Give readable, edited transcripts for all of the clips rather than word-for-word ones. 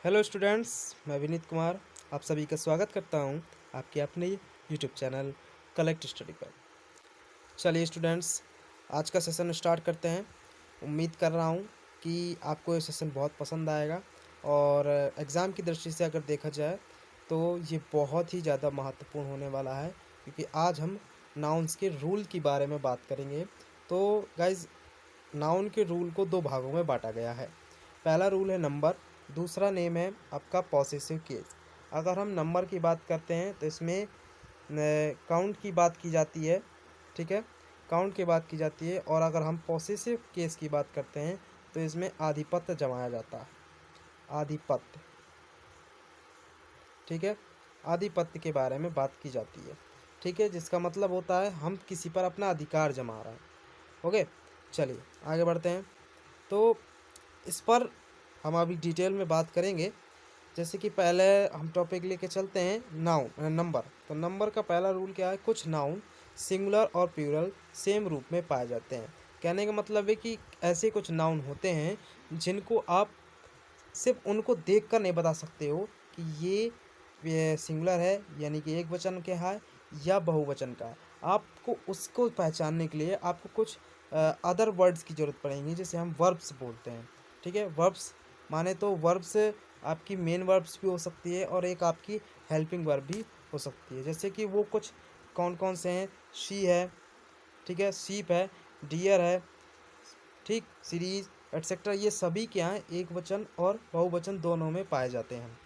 Hello students, मैं विनीत कुमार आप सभी का स्वागत करता हूं आपके अपने यूट्यूब चैनल कलेक्ट स्टडी पर। चलिए स्टूडेंट्स, आज का सेशन स्टार्ट करते हैं। उम्मीद कर रहा हूं कि आपको ये सेशन बहुत पसंद आएगा और एग्ज़ाम की दृष्टि से अगर देखा जाए तो ये बहुत ही ज़्यादा महत्वपूर्ण होने वाला है, क्योंकि आज हम नाउन्स के रूल के बारे में बात करेंगे। तो गाइज़, नाउन के रूल को दो भागों में बांटा गया है। पहला रूल है नंबर, दूसरा नेम है आपका पॉसेसिव केस। अगर हम नंबर की बात करते हैं तो इसमें काउंट की बात की जाती है, ठीक है, काउंट की बात की जाती है। और अगर हम पॉसेसिव केस की बात करते हैं तो इसमें आधिपत्य जमाया जाता है, आधिपत्य, ठीक है, आधिपत्य के बारे में बात की जाती है, ठीक है, जिसका मतलब होता है हम किसी पर अपना अधिकार जमा रहे हैं। ओके, चलिए आगे बढ़ते हैं। तो इस पर हम अभी डिटेल में बात करेंगे। जैसे कि पहले हम टॉपिक लेके चलते हैं नाउन नंबर। तो नंबर का पहला रूल क्या है? कुछ नाउन सिंगुलर और प्लूरल सेम रूप में पाए जाते हैं। कहने का मतलब है कि ऐसे कुछ नाउन होते हैं जिनको आप सिर्फ उनको देखकर नहीं बता सकते हो कि ये सिंगुलर है, यानी कि एक वचन का है, या बहुवचन का है। आपको उसको पहचानने के लिए आपको कुछ अदर वर्ड्स की ज़रूरत पड़ेंगी, जिसे हम वर्ब्स बोलते हैं, ठीक है। वर्ब्स माने तो वर्ब्स आपकी मेन वर्ब्स भी हो सकती है और एक आपकी हेल्पिंग वर्ब भी हो सकती है। जैसे कि वो कुछ कौन कौन से हैं? शी है, ठीक है, शीप है, डियर है, ठीक, सीरीज एटसेट्रा, ये सभी क्या हैं? एक वचन और बहुवचन दोनों में पाए जाते हैं।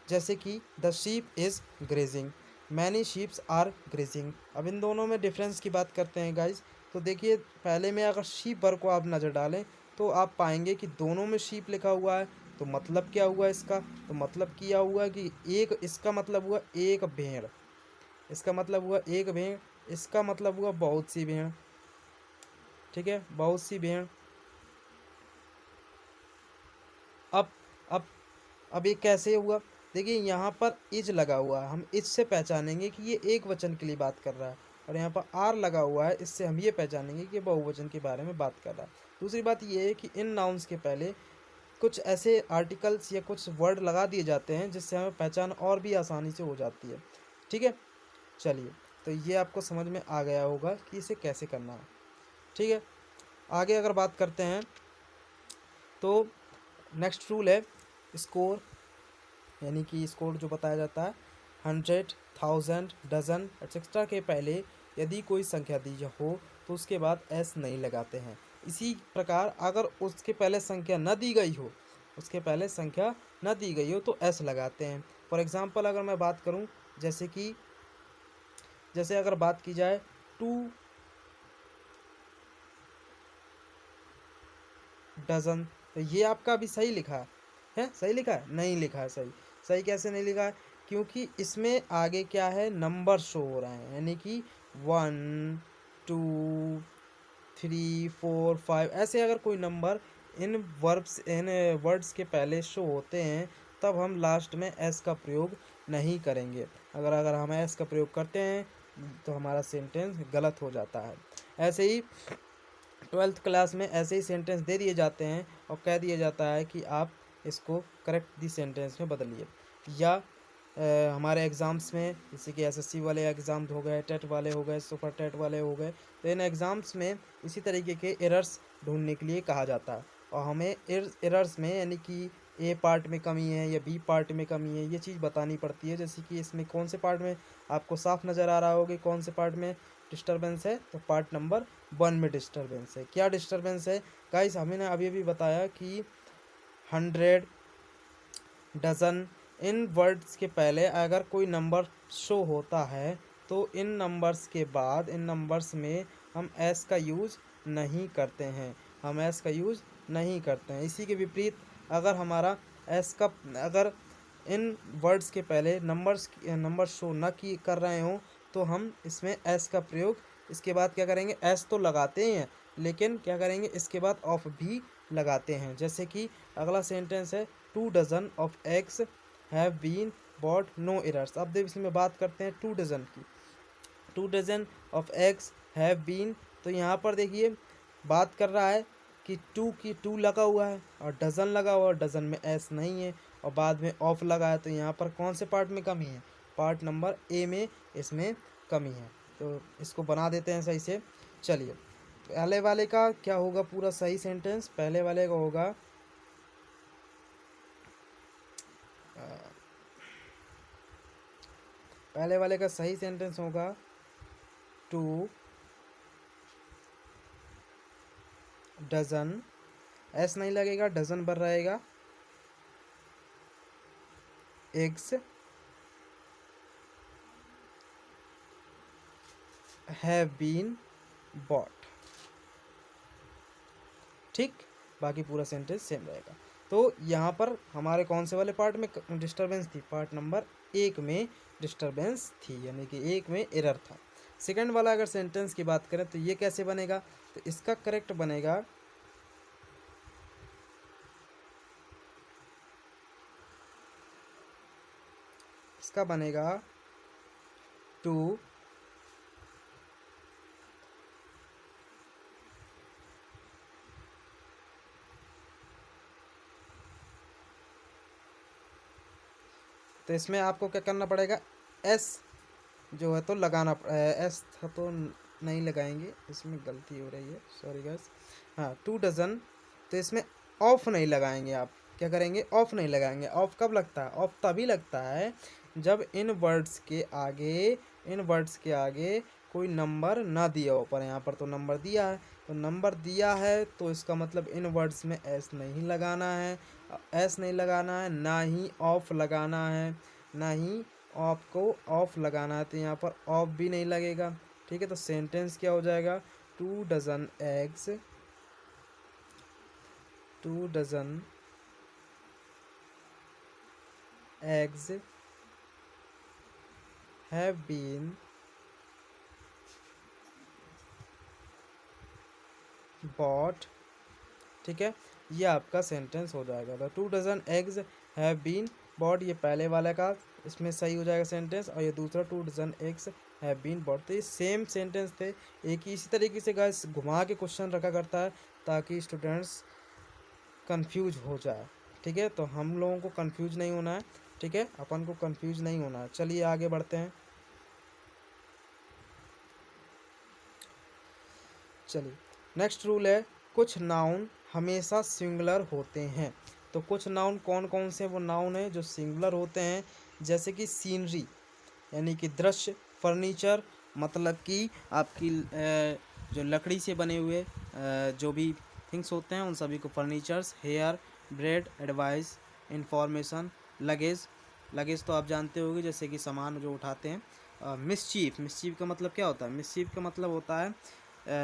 जैसे कि the sheep is grazing, many sheeps are grazing. अब इन दोनों में डिफरेंस की बात करते हैं गाइज। तो देखिए, पहले में अगर शीप वर्ग को आप नज़र डालें तो आप पाएंगे कि दोनों में शीप लिखा हुआ है। तो मतलब क्या हुआ इसका? तो मतलब किया हुआ कि एक, इसका मतलब हुआ एक भेड़, इसका मतलब हुआ एक भेड़, इसका मतलब हुआ बहुत सी भेड़, ठीक है, बहुत सी भेड़। अब अब अब ये कैसे हुआ? देखिए, यहाँ पर इज लगा हुआ है, हम इज से पहचानेंगे कि ये एक वचन के लिए बात कर रहा है। और यहाँ पर आर लगा हुआ है, इससे हम ये पहचानेंगे कि ये बहुवचन के बारे में बात कर रहा है। दूसरी बात ये है कि इन नाउन्स के पहले कुछ ऐसे आर्टिकल्स या कुछ वर्ड लगा दिए जाते हैं जिससे हमें पहचान और भी आसानी से हो जाती है, ठीक है। चलिए, तो ये आपको समझ में आ गया होगा कि इसे कैसे करना है, ठीक है। आगे अगर बात करते हैं तो नेक्स्ट रूल है स्कोर, यानी कि स्कोर जो बताया जाता है 100, 1000, डजन एटसेट्रा के पहले यदि कोई संख्या दी हो तो उसके बाद एस नहीं लगाते हैं। इसी प्रकार अगर उसके पहले संख्या न दी गई हो, उसके पहले संख्या न दी गई हो तो एस लगाते हैं। फॉर एग्जांपल अगर मैं बात करूं, जैसे अगर बात की जाए 2 डजन, तो ये आपका अभी सही लिखा है? सही लिखा है? नहीं लिखा है सही। सही कैसे नहीं लिखा है? क्योंकि इसमें आगे क्या है? नंबर शो हो रहे हैं, यानी कि 1, 2, 3, 4, 5, ऐसे अगर कोई नंबर इन वर्ड्स के पहले शो होते हैं तब हम लास्ट में एस का प्रयोग नहीं करेंगे। अगर अगर हम एस का प्रयोग करते हैं तो हमारा सेंटेंस गलत हो जाता है। ऐसे ही 12th क्लास में ऐसे ही सेंटेंस दे दिए जाते हैं और कह दिया जाता है कि आप इसको करेक्ट दी सेंटेंस में बदलिए। या हमारे एग्ज़ाम्स में, जैसे कि एसएससी वाले एग्ज़ाम हो गए, टेट वाले हो गए, सुपर टेट वाले हो गए, तो इन एग्ज़ाम्स में इसी तरीके के एरर्स ढूंढने के लिए कहा जाता है। और हमें एरर्स में, यानी कि ए पार्ट में कमी है या बी पार्ट में कमी है, ये चीज़ बतानी पड़ती है। जैसे कि इसमें कौन से पार्ट में आपको साफ नज़र आ रहा होगा कौन से पार्ट में डिस्टर्बेंस है, तो पार्ट नंबर 1 में डिस्टर्बेंस है। क्या डिस्टर्बेंस है गाइस? हमें ने अभी अभी बताया कि 100, डजन, इन वर्ड्स के पहले अगर कोई नंबर शो होता है तो इन नंबर्स के बाद, इन नंबर्स में हम एस का यूज़ नहीं करते हैं, हम एस का यूज़ नहीं करते हैं। इसी के विपरीत अगर हमारा एस का, अगर इन वर्ड्स के पहले नंबर शो न की कर रहे हों तो हम इसमें एस का प्रयोग, इसके बाद क्या करेंगे? एस तो लगाते ही हैं, लेकिन क्या करेंगे? इसके बाद ऑफ भी लगाते हैं। जैसे कि अगला सेंटेंस है 2 dozen of eggs have been bought no errors. अब देखिए, इसमें बात करते हैं 2 डजन की। 2 dozen of eggs have been, तो यहाँ पर देखिए बात कर रहा है कि टू लगा हुआ है और डजन लगा हुआ है, डजन में एस नहीं है और बाद में ऑफ लगा है, तो यहाँ पर कौन से पार्ट में कमी है? पार्ट नंबर ए में इसमें कमी है। तो इसको बना देते हैं सही से। चलिए, पहले वाले का क्या होगा पूरा सही सेंटेंस? पहले वाले का होगा पहले वाले का सही सेंटेंस होगा टू डजन, एस नहीं लगेगा, डजन पर रहेगा, एग्स हैव बीन बॉट। ठीक, बाकी पूरा सेंटेंस सेम रहेगा। तो यहाँ पर हमारे कौन से वाले पार्ट में डिस्टरबेंस थी? पार्ट नंबर एक में डिस्टरबेंस थी, यानी कि एक में एरर था। सेकंड वाला अगर सेंटेंस की बात करें तो ये कैसे बनेगा? तो इसका करेक्ट बनेगा टू तो इसमें आपको क्या करना पड़ेगा? एस जो है तो लगाना एस था तो नहीं लगाएंगे, इसमें गलती हो रही है, सॉरी गाइस। हाँ, टू डजन, तो इसमें ऑफ नहीं लगाएंगे आप। क्या करेंगे? ऑफ नहीं लगाएंगे। ऑफ कब लगता है? ऑफ तभी लगता है जब इन वर्ड्स के आगे कोई नंबर ना दिया हो। पर यहाँ पर तो नंबर दिया है, तो नंबर दिया है तो इसका मतलब इन वर्ड्स में एस नहीं लगाना है, एस नहीं लगाना है, ना ही ऑफ लगाना है, ना ही आपको ऑफ लगाना है, तो यहाँ पर ऑफ भी नहीं लगेगा। ठीक है, तो सेंटेंस क्या हो जाएगा? Two dozen eggs, two dozen eggs have been bought. ठीक है, ये आपका सेंटेंस हो जाएगा। तो two dozen eggs have been bought, ये पहले वाला का इसमें सही हो जाएगा सेंटेंस, और ये दूसरा two dozen eggs have been bought. तो ये सेम सेंटेंस थे, एक ही इसी तरीके से गाइस घुमा के क्वेश्चन रखा करता है ताकि स्टूडेंट्स कंफ्यूज हो जाए। ठीक है, तो हम लोगों को कंफ्यूज नहीं होना है। ठीक है, अपन को कंफ्यूज नहीं होना है। चलिए आगे बढ़ते हैं। चलिए, नेक्स्ट रूल है कुछ नाउन हमेशा सिंगुलर होते हैं। तो कुछ नाउन कौन कौन से वो नाउन हैं जो सिंगुलर होते हैं? जैसे कि सीनरी यानी कि दृश्य, फर्नीचर मतलब कि आपकी जो लकड़ी से बने हुए जो भी थिंग्स होते हैं उन सभी को furnitures, hair, bread, advice, information, luggage. Luggage तो आप जानते होंगे, जैसे कि सामान जो उठाते हैं। मिसचीफ, मिसचीफ का मतलब क्या होता है? मिसचीफ का मतलब होता है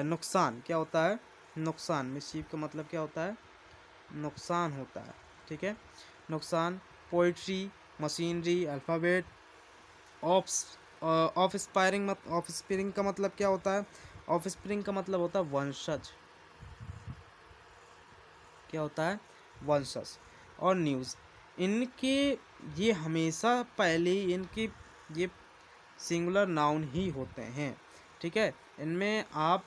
नुकसान। क्या होता है? नुकसान। मिसचीफ का मतलब क्या होता है? नुकसान होता है। ठीक है, नुकसान। Poetry, machinery, alphabet, offspring. Offspring का मतलब क्या होता है? ऑफ स्प्रिंग का मतलब होता है वंशज। क्या होता है? वंशज। और न्यूज़, इनके ये हमेशा पहले इनके ये सिंगुलर नाउन ही होते हैं। ठीक है, इनमें आप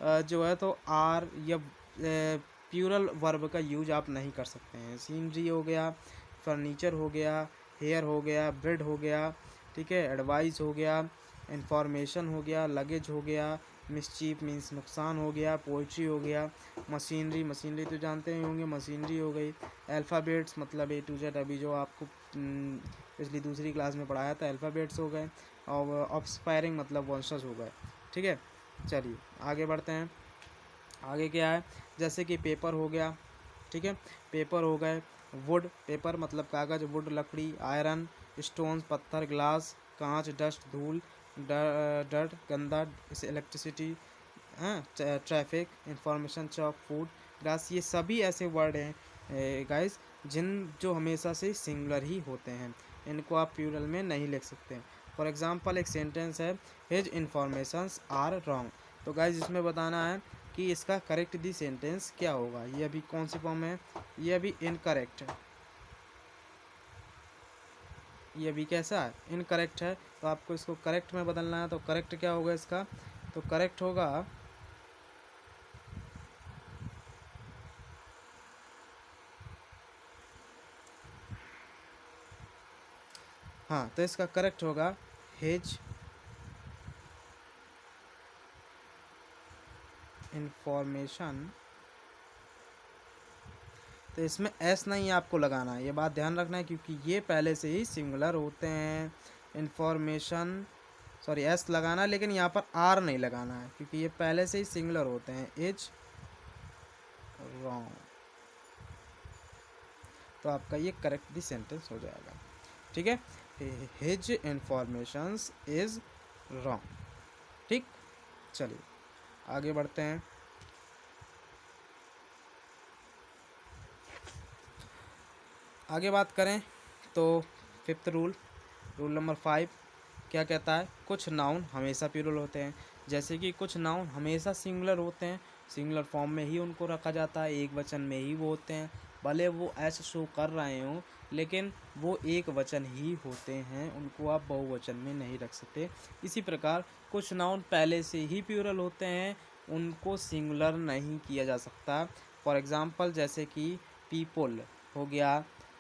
जो है तो आर या प्यूरल वर्ब का यूज आप नहीं कर सकते हैं। सीनरी हो गया, फर्नीचर हो गया, हेयर हो गया, ब्रेड हो गया, ठीक है, एडवाइस हो गया, इंफॉर्मेशन हो गया, लगेज हो गया, मिसचीफ मीन्स नुकसान हो गया, पोइट्री हो गया, मशीनरी, मशीनरी तो जानते ही होंगे, मशीनरी हो गई, अल्फ़ाबेट्स मतलब ए टू जेड, अभी जो आपको पिछली दूसरी क्लास में पढ़ाया था, अल्फ़ाबेट्स हो गए, और ऑफस्पायरिंग मतलब वंशज हो गए। ठीक है, चलिए आगे बढ़ते हैं। आगे क्या है? जैसे कि पेपर हो गया। ठीक है, पेपर हो गए, वुड, पेपर मतलब कागज़, वुड लकड़ी, आयरन, स्टोन्स पत्थर, ग्लास कांच, डस्ट धूल, डर्ट गंदा, इसे इलेक्ट्रिसिटी, हाँ, ट्रैफिक, इंफॉर्मेशन, चौक, फूड, ग्रास। ये सभी ऐसे वर्ड हैं गाइस जिन जो हमेशा से सिंगुलर ही होते हैं, इनको आप प्लूरल में नहीं लिख सकते। फॉर एग्जांपल एक सेंटेंस है, हिज इन्फॉर्मेशंस आर रॉन्ग। तो गाइस इसमें बताना है कि इसका करेक्ट दी सेंटेंस क्या होगा। ये अभी कौन सी फॉर्म है? ये अभी इनकरेक्ट है। ये अभी कैसा है? इनकरेक्ट है। तो आपको इसको करेक्ट में बदलना है। तो करेक्ट क्या होगा इसका? तो करेक्ट होगा हाँ, तो इसका करेक्ट होगा हिज इंफॉर्मेशन। तो इसमें एस नहीं आपको लगाना है, ये बात ध्यान रखना है, क्योंकि ये पहले से ही सिंगुलर होते हैं। इंफॉर्मेशन, सॉरी एस लगाना है, लेकिन यहाँ पर आर नहीं लगाना है क्योंकि ये पहले से ही सिंगुलर होते हैं। इज रॉन्ग, तो आपका ये करेक्टली सेंटेंस हो जाएगा। ठीक है, हिज इंफॉर्मेशंस इज रॉन्ग। ठीक, चलिए आगे बढ़ते हैं। आगे बात करें तो फिफ्थ रूल, रूल नंबर 5 क्या कहता है? कुछ नाउन हमेशा प्लूरल होते हैं। जैसे कि कुछ नाउन हमेशा सिंगुलर होते हैं, सिंगुलर फॉर्म में ही उनको रखा जाता है, एक वचन में ही वो होते हैं, भले वो ऐसे शो कर रहे हों लेकिन वो एक वचन ही होते हैं, उनको आप बहुवचन में नहीं रख सकते। इसी प्रकार कुछ नाउन पहले से ही प्लूरल होते हैं, उनको सिंगुलर नहीं किया जा सकता। फॉर एग्ज़ाम्पल जैसे कि पीपल हो गया,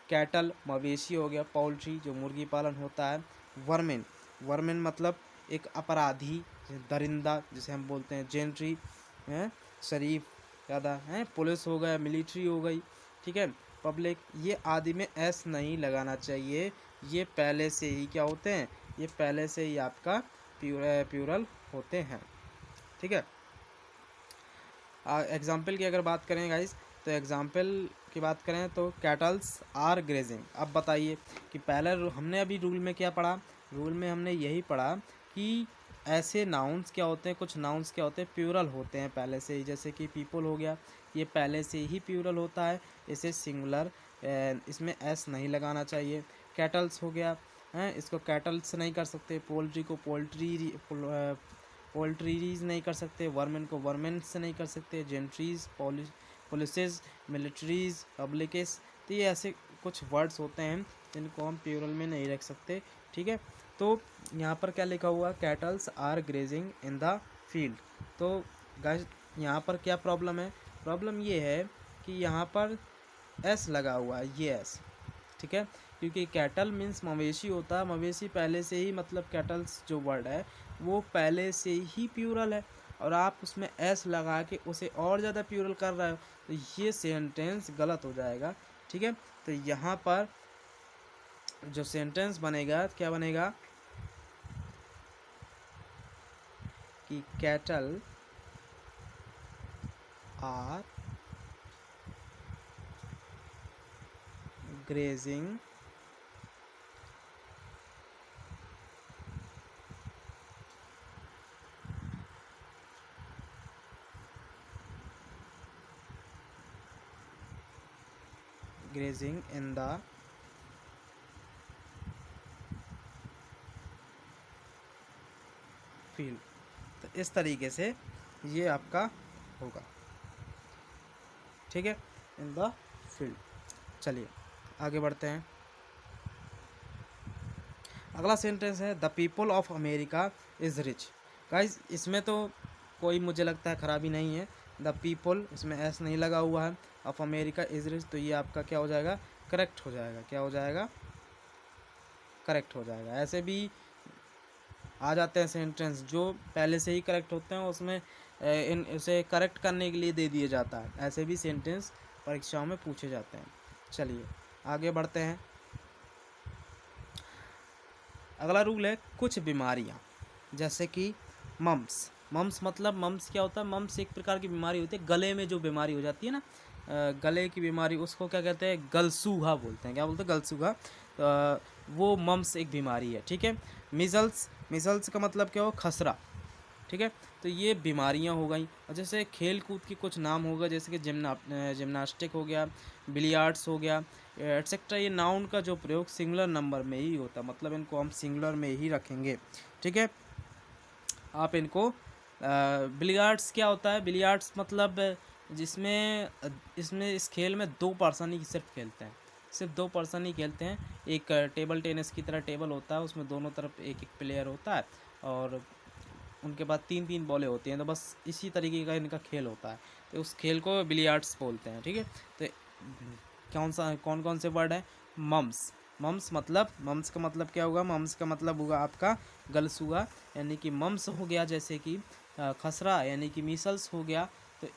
कैटल मवेशी हो गया, पोल्ट्री जो मुर्गी पालन होता है, वर्मिन, वर्मिन मतलब एक अपराधी, दरिंदा जिसे हम बोलते हैं, जेंट्री हैं, शरीफ ज़्यादा हैं, पुलिस हो गया, मिलिट्री हो गई, ठीक है, पब्लिक, ये आदि में एस नहीं लगाना चाहिए। ये पहले से ही क्या होते हैं? ये पहले से ही आपका प्लूरल होते हैं। ठीक है, एग्जाम्पल की अगर बात करें गाइस, तो एग्जाम्पल की बात करें तो कैटल्स आर ग्रेजिंग। अब बताइए कि पहले हमने अभी रूल में क्या पढ़ा? रूल में हमने यही पढ़ा कि ऐसे नाउन्स क्या होते हैं, कुछ नाउन्स क्या होते हैं, प्लूरल होते हैं पहले से ही। जैसे कि पीपल हो गया, ये पहले से ही प्लूरल होता है, इसे सिंगुलर, इसमें एस नहीं लगाना चाहिए। कैटल्स हो गया हैं, इसको कैटल्स नहीं कर सकते। पोल्ट्री को पोल्ट्रीज नहीं कर सकते। वर्मेन को वर्मेन से नहीं कर सकते। जेंट्रीज, पुलिसेस, मिलिट्रीज, पब्लिकेस, तो ये ऐसे कुछ वर्ड्स होते हैं जिनको हम प्लूरल में नहीं रख सकते। ठीक है, तो यहाँ पर क्या लिखा हुआ? Cattles are grazing in the field. तो गाइस यहाँ पर क्या प्रॉब्लम है? प्रॉब्लम ये है कि यहाँ पर एस लगा हुआ है, ये एस, ठीक है, क्योंकि कैटल मीन्स मवेशी होता है, मवेशी पहले से ही, मतलब कैटल्स जो वर्ड है वो पहले से ही प्लूरल है, और आप उसमें एस लगा के उसे और ज़्यादा प्लूरल कर रहे हो, तो ये सेंटेंस गलत हो जाएगा। ठीक है, तो यहाँ पर जो सेंटेंस बनेगा क्या बनेगा कि cattle are grazing in the field. तो इस तरीके से ये आपका होगा। ठीक है, इन द फील्ड। चलिए आगे बढ़ते हैं। अगला सेंटेंस है the people of America is rich. Guys इसमें तो कोई मुझे लगता है खराबी नहीं है। द पीपल, इसमें एस नहीं लगा हुआ है, ऑफ अमेरिका इज़ रिच, तो ये आपका क्या हो जाएगा? करेक्ट हो जाएगा। क्या हो जाएगा? करेक्ट हो जाएगा। ऐसे भी आ जाते हैं सेंटेंस जो पहले से ही करेक्ट होते हैं, उसमें इन उसे करेक्ट करने के लिए दे दिया जाता है। ऐसे भी सेंटेंस परीक्षाओं में पूछे जाते हैं। चलिए आगे बढ़ते हैं। अगला रूल है कुछ बीमारियाँ, जैसे कि मम्स। मम्स मतलब, मम्स क्या होता है? मम्स एक प्रकार की बीमारी होती है, गले में जो बीमारी हो जाती है ना, गले की बीमारी, उसको क्या कहते हैं? गलसूहा बोलते हैं। क्या बोलते हैं? गलसूहा। वो मम्स एक बीमारी है। ठीक है, मिजल्स, मिजल्स का मतलब क्या हो? खसरा। ठीक है, तो ये बीमारियां हो गई। और जैसे खेल कूद के कुछ नाम हो गए, जैसे कि जिम्नास्टिक हो गया, बिलियार्ड्स हो गया, एट्सेट्रा। ये नाउन का जो प्रयोग सिंगुलर नंबर में ही होता है, मतलब इनको हम सिंगुलर में ही रखेंगे। ठीक है, आप इनको बिलियार्ड्स क्या होता है? बिलियार्ड्स मतलब जिसमें इसमें इस खेल में 2 पर्सन ही सिर्फ खेलते हैं, सिर्फ 2 पर्सन ही खेलते हैं। एक टेबल टेनिस की तरह टेबल होता है, उसमें दोनों तरफ एक एक प्लेयर होता है, और उनके बाद 3-3 बॉलें होती हैं। तो बस इसी तरीके का इनका खेल होता है, तो उस खेल को बिलियार्ड्स बोलते हैं। ठीक है, तो कौन कौन से वर्ड है? मम्स, मम्स का मतलब क्या होगा? मम्स का मतलब होगा आपका गलसूआ, यानी कि मम्स हो गया, जैसे कि खसरा यानी कि मीसल्स हो गया। तो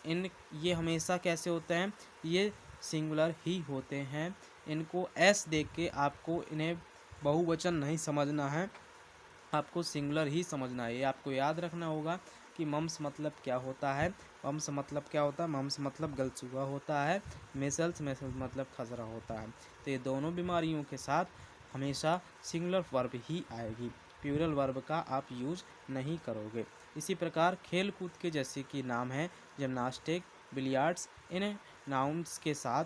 ये हमेशा कैसे होते हैं? ये सिंगुलर ही होते हैं। इनको एस देख के आपको इन्हें बहुवचन नहीं समझना है, आपको सिंगुलर ही समझना है। ये आपको याद रखना होगा कि मम्स मतलब क्या होता है। मम्स मतलब क्या होता है? मम्स मतलब गलसूआ होता है। मेसल्स मतलब खसरा होता है। तो ये दोनों बीमारियों के साथ हमेशा सिंगुलर वर्ब ही आएगी, प्लूरल वर्ब का आप यूज नहीं करोगे। इसी प्रकार खेल कूद के जैसे कि नाम है जिमनास्टिक, बिलियर्ड्स, इन नाउन्स के साथ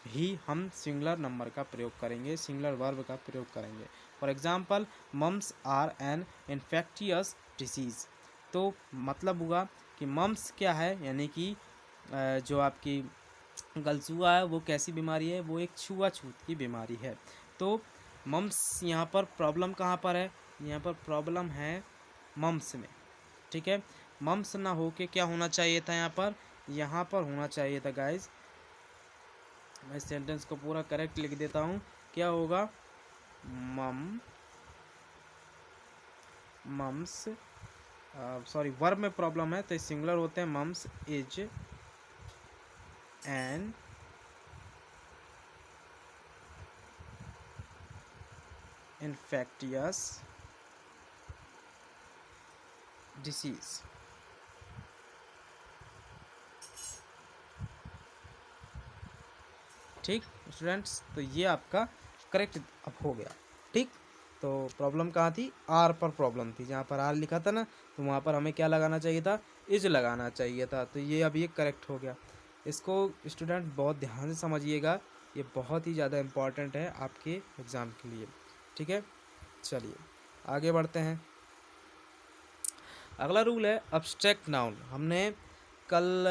ही हम सिंगुलर नंबर का प्रयोग करेंगे, सिंगुलर वर्ब का प्रयोग करेंगे। For example, mumps are an infectious disease. तो मतलब हुआ कि मम्स क्या है, यानी कि जो आपकी गलसूआ है वो कैसी बीमारी है? वो एक छुआछूत की बीमारी है। तो मम्स यहाँ पर प्रॉब्लम कहाँ पर है? यहाँ पर प्रॉब्लम है मम्स में, ठीक है। मम्स ना हो के क्या होना चाहिए था? यहाँ पर होना चाहिए था गाइज, मैं इस सेंटेंस को पूरा करेक्ट लिख देता हूँ। क्या होगा? मम मम्स सॉरी, वर्ब में प्रॉब्लम है तो सिंगुलर होते हैं। Mumps is an infectious disease. ठीक स्टूडेंट्स, तो ये आपका करेक्ट अब हो गया। ठीक, तो प्रॉब्लम कहाँ थी? आर पर प्रॉब्लम थी। जहाँ पर आर लिखा था ना, तो वहाँ पर हमें क्या लगाना चाहिए था? इज लगाना चाहिए था। तो ये अब ये करेक्ट हो गया। इसको स्टूडेंट बहुत ध्यान से समझिएगा, ये बहुत ही ज़्यादा इम्पॉर्टेंट है आपके एग्ज़ाम के लिए। ठीक है, चलिए आगे बढ़ते हैं। अगला रूल है अब्स्ट्रैक्ट नाउन। हमने कल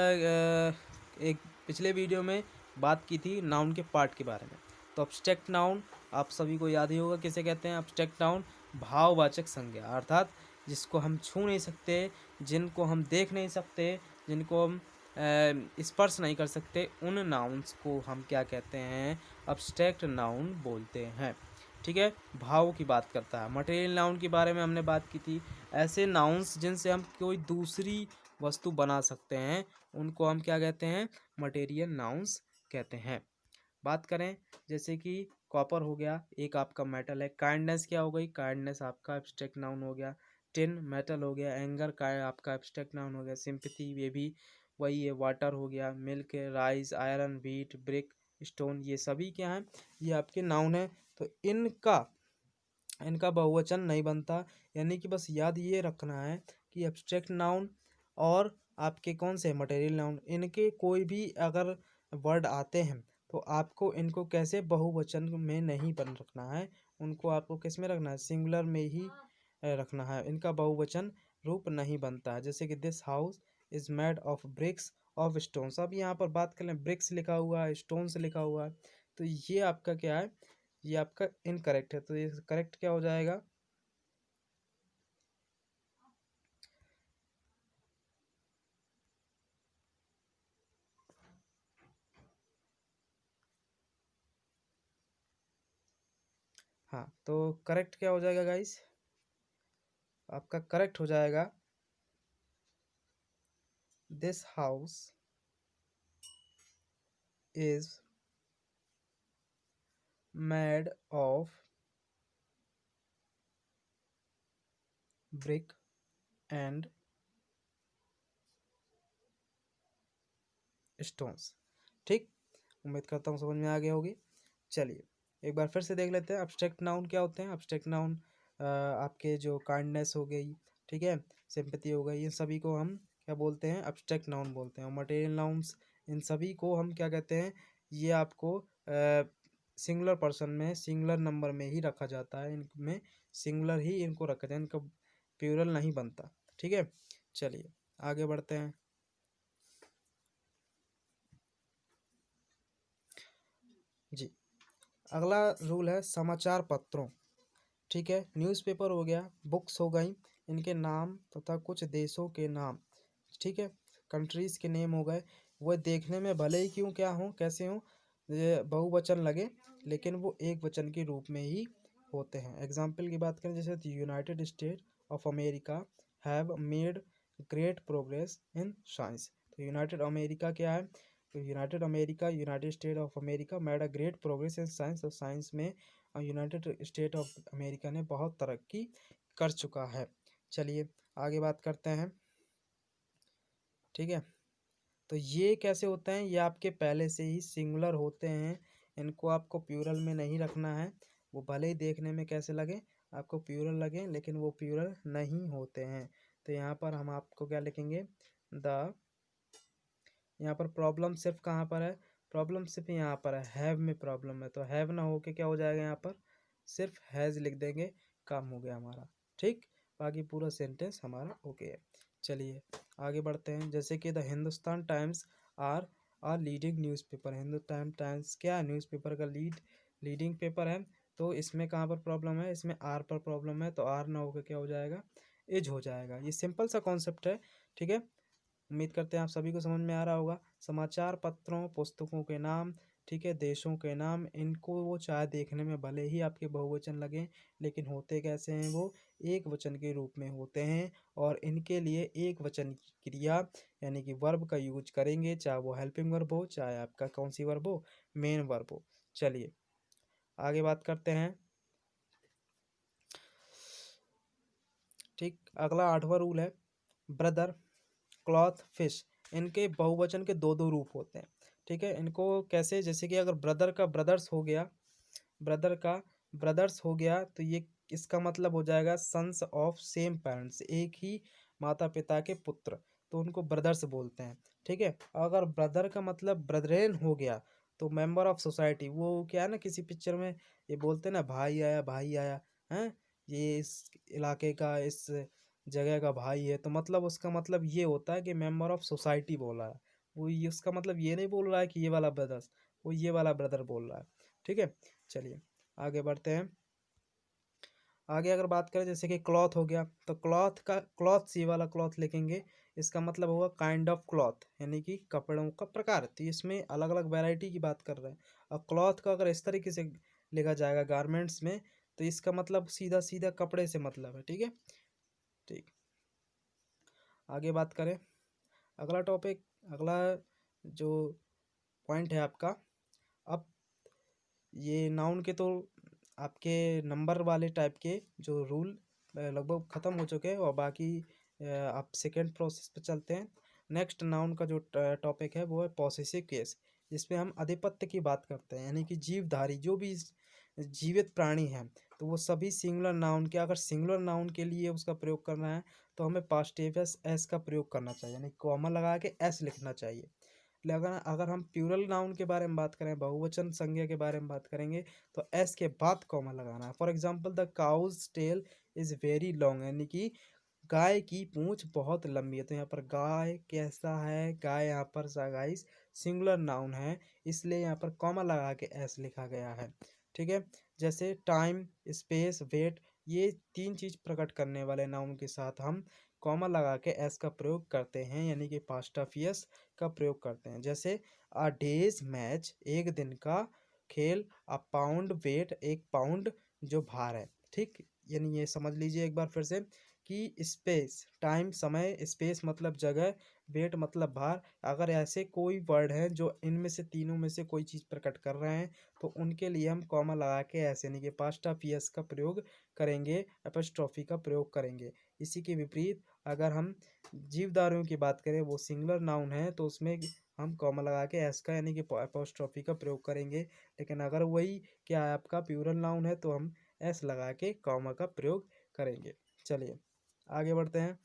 एक पिछले वीडियो में बात की थी नाउन के पार्ट के बारे में। तो अब्स्ट्रैक्ट नाउन आप सभी को याद ही होगा किसे कहते हैं। अब्स्ट्रैक्ट नाउन भाववाचक संज्ञा, अर्थात जिसको हम छू नहीं सकते, जिनको हम देख नहीं सकते, जिनको हम स्पर्श नहीं कर सकते, उन नाउन्स को हम क्या कहते हैं? अब्स्ट्रैक्ट नाउन बोलते हैं। ठीक है, भाव की बात करता है। मटेरियल नाउन के बारे में हमने बात की थी। ऐसे नाउन्स जिनसे हम कोई दूसरी वस्तु बना सकते हैं, उनको हम क्या कहते हैं? मटेरियल नाउन्स कहते हैं। बात करें जैसे कि कॉपर हो गया, एक आपका मेटल है। काइंडनेस क्या हो गई? काइंडनेस आपका एब्स्ट्रैक्ट नाउन हो गया। टिन मेटल हो गया। एंगर का आपका एब्स्ट्रैक्ट नाउन हो गया। सिंपैथी ये भी वही है। वाटर हो गया। Milk, rice, iron, wheat, brick, stone, ये सभी क्या हैं? ये आपके नाउन है। तो इनका इनका बहुवचन नहीं बनता, यानी कि बस याद ये रखना है कि एब्स्ट्रैक्ट नाउन और आपके कौन से मटेरियल नाउन, इनके कोई भी अगर वर्ड आते हैं तो आपको इनको कैसे बहुवचन में नहीं बन रखना है, उनको आपको किस में रखना है? सिंगुलर में ही रखना है। इनका बहुवचन रूप नहीं बनता है। जैसे कि this house is made of bricks of stones. अब यहाँ पर बात करें, ब्रिक्स लिखा हुआ है, स्टोन्स लिखा हुआ है, तो ये आपका क्या है? ये आपका इनकरेक्ट है। तो ये करेक्ट क्या हो जाएगा? हाँ, तो करेक्ट क्या हो जाएगा गाइस? आपका करेक्ट हो जाएगा this house is made of brick and stones. ठीक, उम्मीद करता हूँ समझ में आ गया होगी। चलिए एक बार फिर से देख लेते हैं अब्स्ट्रैक्ट नाउन क्या होते हैं। अब्स्ट्रैक्ट नाउन आपके जो काइंडनेस हो गई, ठीक है, सिंपैथी हो गई, इन सभी को हम क्या बोलते हैं? अब्स्ट्रैक्ट नाउन बोलते हैं। और मटेरियल नाउन्स, इन सभी को हम क्या कहते हैं? ये आपको सिंगुलर पर्सन में, सिंगुलर नंबर में ही रखा जाता है। इनमें सिंगुलर ही इनको रखा जाता है, इनका प्लूरल नहीं बनता। ठीक है, चलिए आगे बढ़ते हैं। जी, अगला रूल है समाचार पत्रों। ठीक है, न्यूज़पेपर हो गया, बुक्स हो गई, इनके नाम तथा कुछ देशों के नाम, ठीक है, कंट्रीज़ के नेम हो गए। वह देखने में भले ही क्यों क्या हों, कैसे हों, ये बहुवचन लगे लेकिन वो एक वचन के रूप में ही होते हैं। एग्जाम्पल की बात करें जैसे United state of America have made great progress in science. तो यूनाइटेड अमेरिका क्या है? तो United state of America made a great progress in science. तो साइंस में यूनाइटेड स्टेट ऑफ अमेरिका ने बहुत तरक्की कर चुका है। चलिए आगे बात करते हैं। ठीक है, तो ये कैसे होते हैं? ये आपके पहले से ही सिंगुलर होते हैं, इनको आपको प्लूरल में नहीं रखना है। वो भले ही देखने में कैसे लगे, आपको प्लूरल लगे, लेकिन वो प्लूरल नहीं होते हैं। तो यहाँ पर हम आपको क्या लिखेंगे? द, यहाँ पर प्रॉब्लम सिर्फ कहाँ पर है? प्रॉब्लम सिर्फ यहाँ पर है, हैव में प्रॉब्लम है। तो हैव ना होके क्या हो जाएगा? यहाँ पर सिर्फ हैज़ लिख देंगे, काम हो गया हमारा। ठीक, बाकी पूरा सेंटेंस हमारा ओके है। चलिए आगे बढ़ते हैं। जैसे कि the Hindustan Times are leading newspaper. Hindustan Times क्या न्यूज़पेपर का लीडिंग पेपर है। तो इसमें कहाँ पर प्रॉब्लम है? इसमें आर पर प्रॉब्लम है, तो आर ना होकर क्या हो जाएगा? इज हो जाएगा। ये सिंपल सा कॉन्सेप्ट है। ठीक है, उम्मीद करते हैं आप सभी को समझ में आ रहा होगा। समाचार पत्रों, पुस्तकों के नाम, ठीक है, देशों के नाम, इनको वो चाहे देखने में भले ही आपके बहुवचन लगें, लेकिन होते कैसे हैं? वो एक वचन के रूप में होते हैं। और इनके लिए एक वचन की क्रिया यानी कि वर्ब का यूज करेंगे, चाहे वो हेल्पिंग वर्ब हो, चाहे आपका कौन सी वर्ब हो, मेन वर्ब हो। चलिए आगे बात करते हैं। ठीक, अगला 8वां रूल है ब्रदर, क्लॉथ, फिश। इनके बहुवचन के दो दो रूप होते हैं। ठीक है, इनको कैसे? जैसे कि अगर ब्रदर का ब्रदर्स हो गया, ब्रदर का ब्रदर्स हो गया, तो ये इसका मतलब हो जाएगा सन्स ऑफ सेम पेरेंट्स, एक ही माता पिता के पुत्र, तो उनको ब्रदर्स बोलते हैं। ठीक है, अगर ब्रदर का मतलब ब्रदरेन हो गया, तो मेंबर ऑफ सोसाइटी, वो क्या है ना, किसी पिक्चर में ये बोलते हैं ना, भाई आया भाई आया, हैं, ये इस इलाके का, इस जगह का भाई है, तो मतलब उसका मतलब ये होता है कि मेंबर ऑफ सोसाइटी बोल रहा है वो। ये उसका मतलब ये नहीं बोल रहा है कि ये वाला ब्रदर्स, वो ये वाला ब्रदर बोल रहा है। ठीक है, चलिए आगे बढ़ते हैं। आगे अगर बात करें जैसे कि क्लॉथ हो गया, तो क्लॉथ का क्लॉथ सी वाला क्लॉथ लिखेंगे, इसका मतलब होगा काइंड ऑफ क्लॉथ, यानी कि कपड़ों का प्रकार। तो इसमें अलग अलग वैरायटी की बात कर रहे हैं। अब क्लॉथ का अगर इस तरीके से लिखा जाएगा गारमेंट्स में, तो इसका मतलब सीधा सीधा कपड़े से मतलब है। ठीक है, ठीक, आगे बात करें। अगला टॉपिक, अगला जो पॉइंट है आपका, अब ये नाउन के तो आपके नंबर वाले टाइप के जो रूल लगभग ख़त्म हो चुके हैं, और बाकी आप सेकेंड प्रोसेस पे चलते हैं। नेक्स्ट नाउन का जो टॉपिक है वो है पॉसेसिव केस, जिसमें हम अधिपत्य की बात करते हैं, यानी कि जीवधारी जो भी जीवित प्राणी हैं, तो वो सभी सिंगुलर नाउन के, अगर सिंगुलर नाउन के लिए उसका प्रयोग करना है तो हमें पास्टेवियस एस का प्रयोग करना चाहिए, यानी कॉमा लगा के एस लिखना चाहिए। लेकिन अगर हम प्लूरल नाउन के बारे में बात करें, बहुवचन संज्ञा के बारे में बात करेंगे, तो एस के बाद कॉमा लगाना है। For example the cow's tail is very long, यानी कि गाय की पूंछ बहुत लंबी है। तो यहाँ पर गाय कैसा है? गाय यहाँ पर गाइस सिंगुलर नाउन है, इसलिए यहाँ पर कॉमा लगा के एस लिखा गया है। ठीक है, जैसे टाइम, स्पेस, वेट, ये तीन चीज़ प्रकट करने वाले नाउन के साथ हम कॉमा लगा के एस का प्रयोग करते हैं, यानी कि पास्ट ऑफ यस का प्रयोग करते हैं। जैसे अ डेज मैच, एक दिन का खेल, अ पाउंड वेट, एक पाउंड जो भार है। ठीक, यानी ये समझ लीजिए एक बार फिर से कि स्पेस टाइम समय, स्पेस मतलब जगह, वेट मतलब भार। अगर ऐसे कोई वर्ड हैं जो इनमें से तीनों में से कोई चीज़ प्रकट कर रहे हैं, तो उनके लिए हम कॉमा लगा के ऐसे यानी कि पास्ट ऑफ यस का प्रयोग करेंगे, एपोस्ट्रोफी का प्रयोग करेंगे। इसी के विपरीत अगर हम जीवधारियों की बात करें, वो सिंगुलर नाउन है, तो उसमें हम कॉमा लगा के एस का यानी कि एपोस्ट्रोफी का प्रयोग करेंगे। लेकिन अगर वही क्या है आपका प्लूरल नाउन है, तो हम एस लगा के कॉमा का प्रयोग करेंगे। चलिए आगे बढ़ते हैं।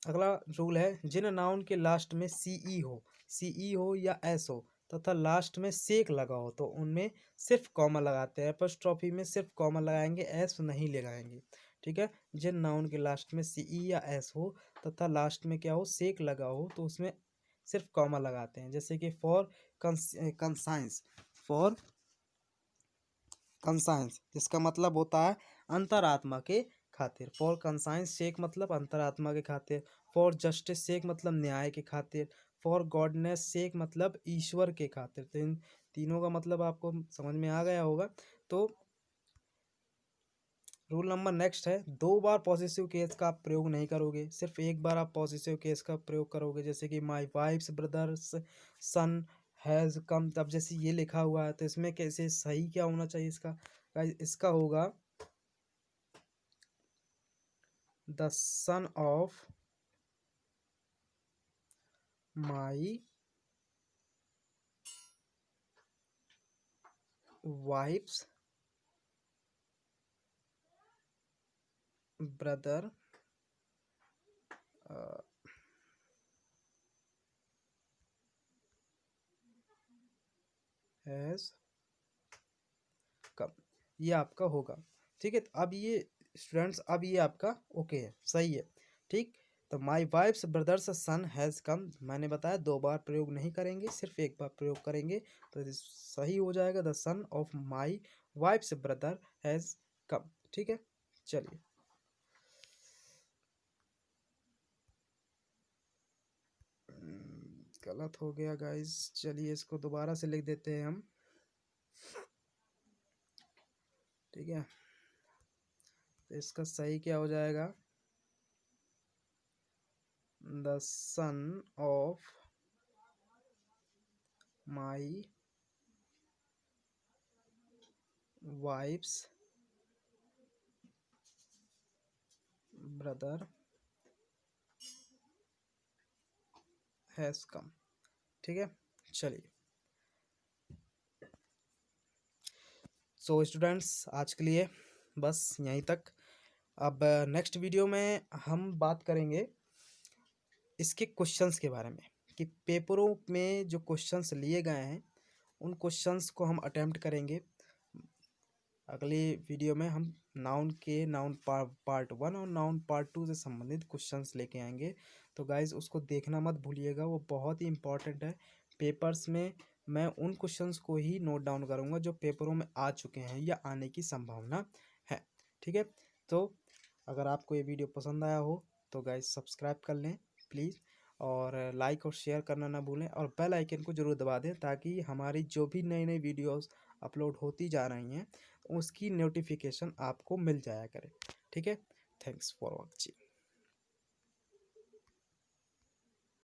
अगला रूल है जिन नाउन के लास्ट में सीई हो या एस हो तथा लास्ट में सेक लगा हो, तो उनमें सिर्फ कॉमा लगाते हैं। एपोस्ट्रोफी में सिर्फ कॉमा लगाएंगे, एस नहीं लगाएंगे। ठीक है, जिन नाउन के लास्ट में सीई या एस हो तथा लास्ट में क्या हो, सेक लगा हो, तो उसमें सिर्फ कॉमा लगाते हैं। जैसे कि फॉर कंसाइंस, फॉर कंसाइंस जिसका मतलब होता है अंतरात्मा के खातिर। फॉर कंसाइंस सेक मतलब अंतरात्मा के खातिर। फॉर जस्टिस सेक मतलब न्याय के खातिर। फॉर गॉडनेस सेक मतलब ईश्वर के खातिर। तो इन तीनों का मतलब आपको समझ में आ गया होगा। तो रूल नंबर नेक्स्ट है, 2 बार पॉसेसिव केस का आप प्रयोग नहीं करोगे, सिर्फ एक बार आप पॉसेसिव केस का प्रयोग करोगे। जैसे कि my wife's brother's son has come, तब जैसे ये लिखा हुआ है तो इसमें कैसे सही क्या होना चाहिए इसका? Guys, इसका होगा the son of my wife's brother has come, ये आपका होगा। ठीक है, तो अब ये स्टूडेंट्स, अब ये आपका ओके है, सही है। ठीक, तो my wife's brother's son has come, मैंने बताया 2 बार प्रयोग नहीं करेंगे, सिर्फ एक बार प्रयोग करेंगे, तो ये सही हो जाएगा, the son of my wife's brother has come. ठीक है, चलिए गलत हो गया गाइस, चलिए इसको दोबारा से लिख देते हैं हम। ठीक है, तो इसका सही क्या हो जाएगा? The son of my wife's brother has come. ठीक है, चलिए। सो स्टूडेंट्स, आज के लिए बस यहीं तक। अब नेक्स्ट वीडियो में हम बात करेंगे इसके क्वेश्चंस के बारे में, कि पेपरों में जो क्वेश्चंस लिए गए हैं उन क्वेश्चंस को हम अटेम्प्ट करेंगे। अगली वीडियो में हम नाउन पार्ट 1 और नाउन पार्ट 2 से संबंधित क्वेश्चंस लेके आएंगे। तो गाइज उसको देखना मत भूलिएगा, वो बहुत ही इंपॉर्टेंट है। पेपर्स में मैं उन क्वेश्चंस को ही नोट डाउन करूँगा जो पेपरों में आ चुके हैं या आने की संभावना है। ठीक है, तो अगर आपको ये वीडियो पसंद आया हो तो गाइज सब्सक्राइब कर लें प्लीज़, और लाइक और शेयर करना ना भूलें, और बेल आइकन को ज़रूर दबा दें ताकि हमारी जो भी नई नई वीडियोस अपलोड होती जा रही हैं उसकी नोटिफिकेशन आपको मिल जाया करे। ठीक है, थैंक्स फॉर वॉचिंग।